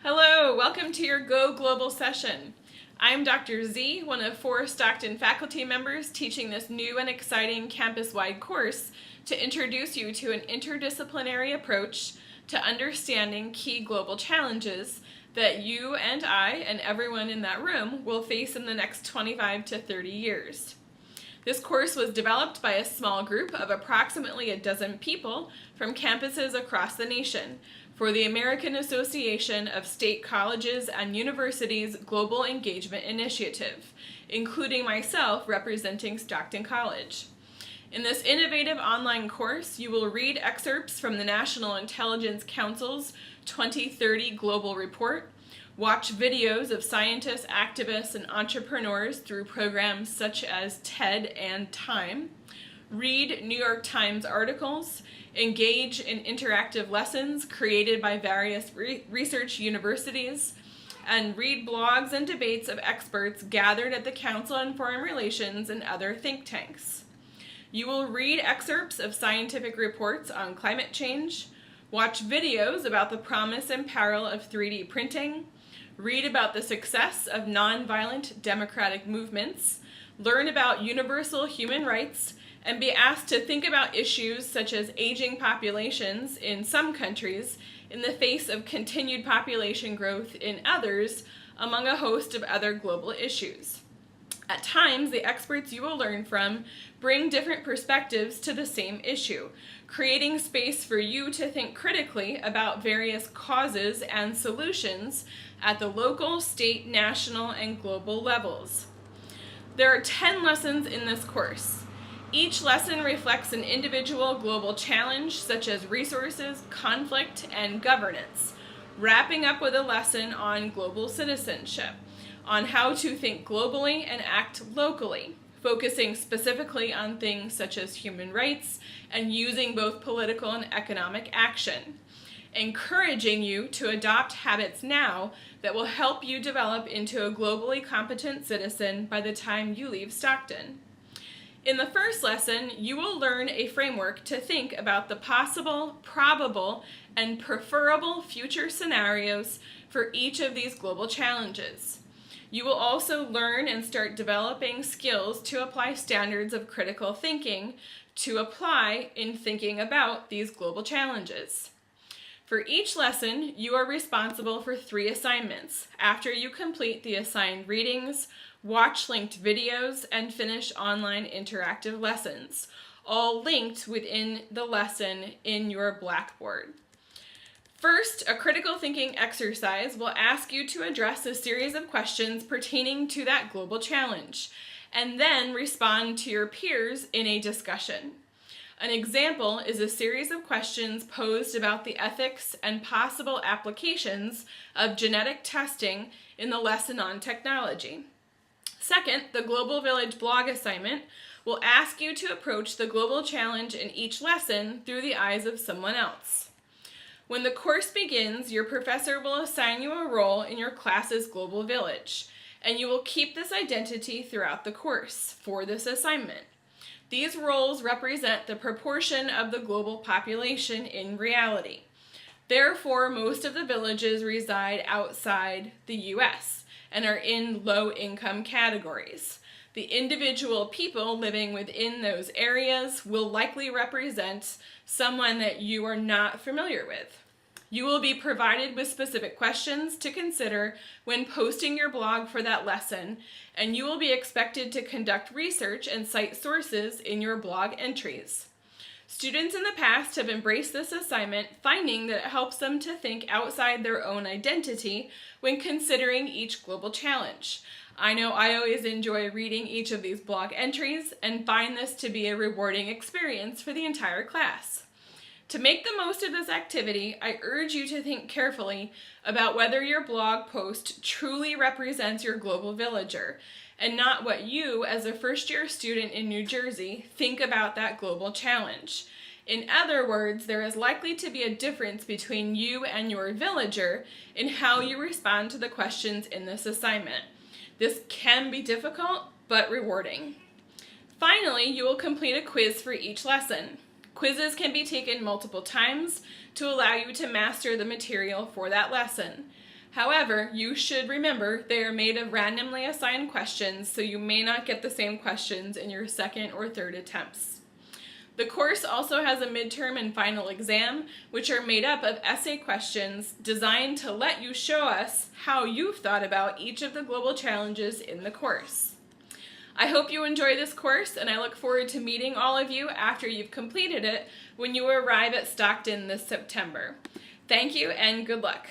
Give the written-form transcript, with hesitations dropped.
Hello, welcome to your Go Global session. I'm Dr. Z, one of 4 Stockton faculty members teaching this new and exciting campus-wide course to introduce you to an interdisciplinary approach to understanding key global challenges that you and I and everyone in that room will face in the next 25 to 30 years. This course was developed by a small group of approximately a dozen people from campuses across the nation for the American Association of State Colleges and Universities Global Engagement Initiative, including myself representing Stockton College. In this innovative online course, you will read excerpts from the National Intelligence Council's 2030 Global Report, watch videos of scientists, activists, and entrepreneurs through programs such as TED and Time, read New York Times articles, engage in interactive lessons created by various research universities, and read blogs and debates of experts gathered at the Council on Foreign Relations and other think tanks. You will read excerpts of scientific reports on climate change, watch videos about the promise and peril of 3D printing, read about the success of nonviolent democratic movements, learn about universal human rights, and be asked to think about issues such as aging populations in some countries in the face of continued population growth in others, among a host of other global issues. At times, the experts you will learn from bring different perspectives to the same issue, creating space for you to think critically about various causes and solutions at the local, state, national, and global levels. There are 10 lessons in this course. Each lesson reflects an individual global challenge such as resources, conflict, and governance, wrapping up with a lesson on global citizenship, on how to think globally and act locally, focusing specifically on things such as human rights and using both political and economic action, encouraging you to adopt habits now that will help you develop into a globally competent citizen by the time you leave Stockton. In the first lesson, you will learn a framework to think about the possible, probable, and preferable future scenarios for each of these global challenges. You will also learn and start developing skills to apply standards of critical thinking to apply in thinking about these global challenges. For each lesson, you are responsible for 3 assignments after you complete the assigned readings, watch linked videos, and finish online interactive lessons, all linked within the lesson in your Blackboard. First, a critical thinking exercise will ask you to address a series of questions pertaining to that global challenge, and then respond to your peers in a discussion. An example is a series of questions posed about the ethics and possible applications of genetic testing in the lesson on technology. Second, the Global Village blog assignment will ask you to approach the global challenge in each lesson through the eyes of someone else. When the course begins, your professor will assign you a role in your class's Global Village, and you will keep this identity throughout the course for this assignment. These roles represent the proportion of the global population in reality. Therefore, most of the villages reside outside the U.S. and are in low-income categories. The individual people living within those areas will likely represent someone that you are not familiar with. You will be provided with specific questions to consider when posting your blog for that lesson, and you will be expected to conduct research and cite sources in your blog entries. Students in the past have embraced this assignment, finding that it helps them to think outside their own identity when considering each global challenge. I know I always enjoy reading each of these blog entries and find this to be a rewarding experience for the entire class. To make the most of this activity, I urge you to think carefully about whether your blog post truly represents your global villager and not what you, as a first-year student in New Jersey, think about that global challenge. In other words, there is likely to be a difference between you and your villager in how you respond to the questions in this assignment. This can be difficult, but rewarding. Finally, you will complete a quiz for each lesson. Quizzes can be taken multiple times to allow you to master the material for that lesson. However, you should remember they are made of randomly assigned questions, so you may not get the same questions in your second or third attempts. The course also has a midterm and final exam, which are made up of essay questions designed to let you show us how you've thought about each of the global challenges in the course. I hope you enjoy this course, and I look forward to meeting all of you after you've completed it when you arrive at Stockton this September. Thank you and good luck.